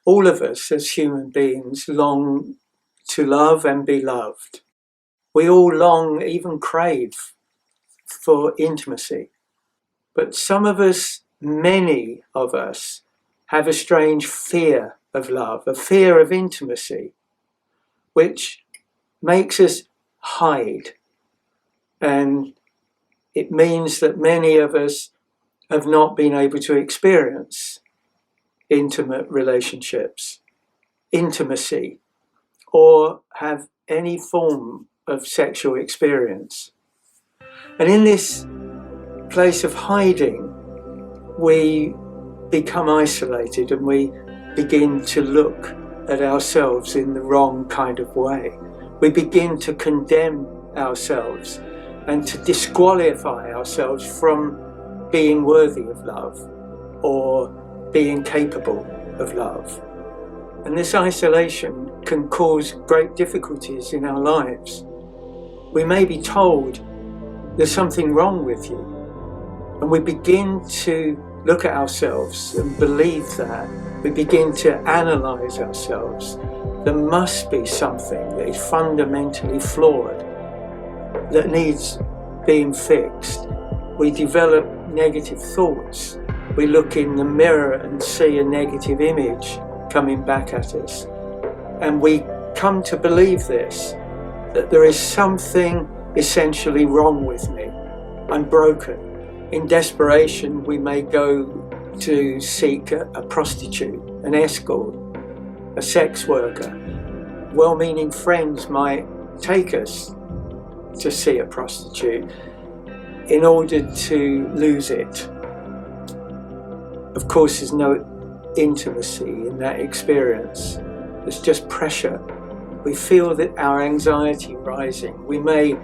All of us as human beings long to love and be loved. We all long, even crave, for intimacy. But some of us, many of us, have a strange fear of love, a fear of intimacy, which makes us hide. And it means that many of us have not been able to experience intimate relationships, intimacy, or have any form of sexual experience. And in this place of hiding, we become isolated and we begin to look at ourselves in the wrong kind of way. We begin to condemn ourselves and to disqualify ourselves from being worthy of love or being capable of love. And this isolation can cause great difficulties in our lives. We may be told there's something wrong with you, and we begin to look at ourselves and believe that. We begin to analyze ourselves. There must be something that is fundamentally flawed, that needs being fixed. We develop negative thoughts. We look in the mirror and see a negative image coming back at us. And we come to believe this, that there is something essentially wrong with me. I'm broken. In desperation, we may go to seek a prostitute, an escort, a sex worker. Well-meaning friends might take us to see a prostitute in order to lose it. Of course, there's no intimacy in that experience. There's just pressure. We feel that our anxiety rising. We may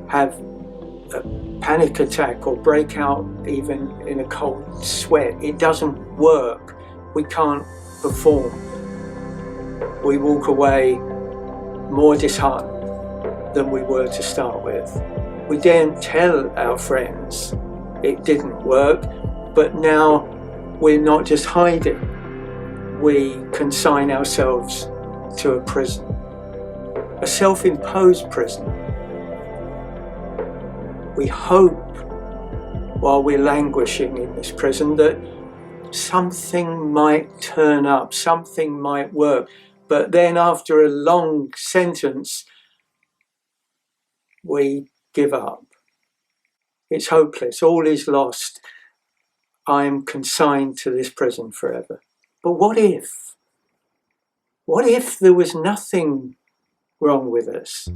have a panic attack or break out even in a cold sweat. It doesn't work. We can't perform. We walk away more disheartened than we were to start with. We daren't tell our friends it didn't work, but now we're not just hiding. We consign ourselves to a prison, a self-imposed prison. We hope, while we're languishing in this prison, that something might turn up, something might work. But then after a long sentence, we give up. It's hopeless, all is lost. I am consigned to this prison forever. But what if? What if there was nothing wrong with us?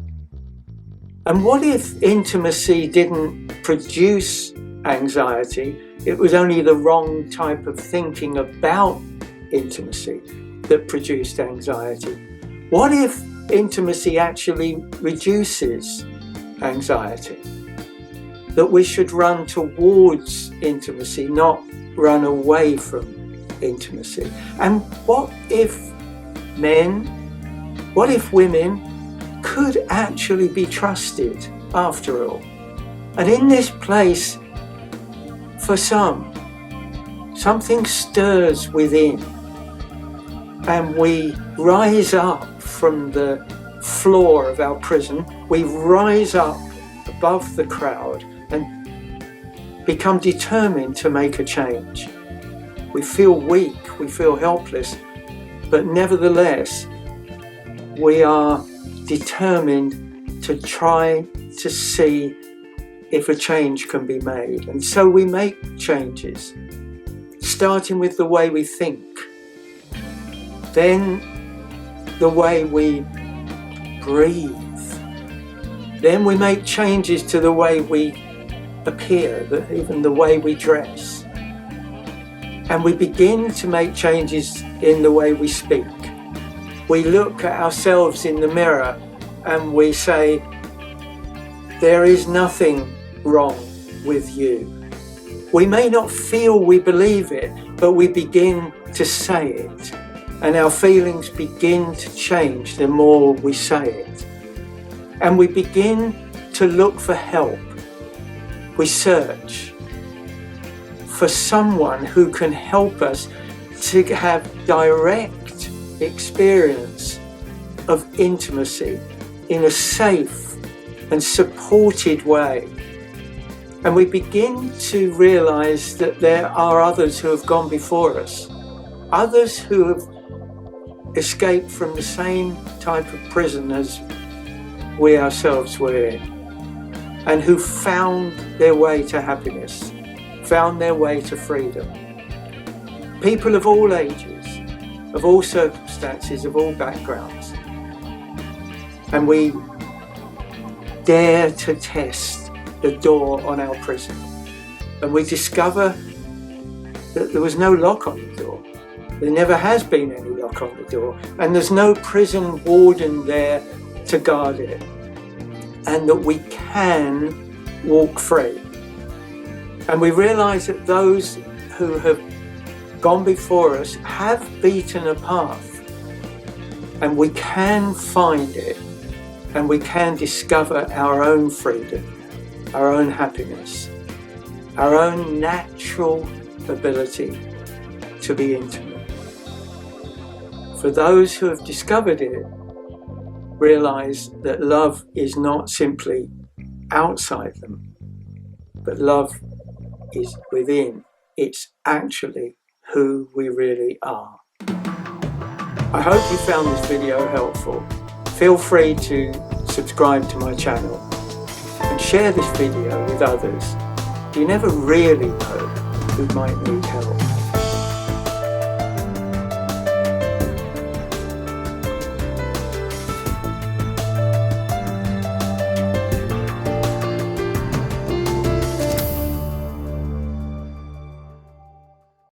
And what if intimacy didn't produce anxiety? It was only the wrong type of thinking about intimacy that produced anxiety. What if intimacy actually reduces anxiety? That we should run towards intimacy, not run away from intimacy. And what if men, what if women could actually be trusted after all? And in this place, for some, something stirs within, and we rise up from the floor of our prison. We rise up above the crowd and become determined to make a change. We feel weak, we feel helpless, but nevertheless, we are determined to try to see if a change can be made. And so we make changes, starting with the way we think, then the way we breathe. Then we make changes to the way we appear, even the way we dress. And we begin to make changes in the way we speak. We look at ourselves in the mirror and we say, there is nothing wrong with you. We may not feel we believe it, but we begin to say it. And our feelings begin to change the more we say it. And we begin to look for help. We search for someone who can help us to have direct experience of intimacy in a safe and supported way. And we begin to realize that there are others who have gone before us, others who have escaped from the same type of prison as we ourselves were in, and who found their way to happiness, found their way to freedom. People of all ages, of all circumstances, of all backgrounds. And we dare to test the door on our prison. And we discover that there was no lock on the door. There never has been any lock on the door. And there's no prison warden there to guard it. And that we can walk free. And we realize that those who have gone before us have beaten a path, and we can find it, and we can discover our own freedom, our own happiness, our own natural ability to be intimate. For those who have discovered it, realize that love is not simply outside them, but love is within. It's actually who we really are. I hope you found this video helpful. Feel free to subscribe to my channel and share this video with others. You never really know who might need help.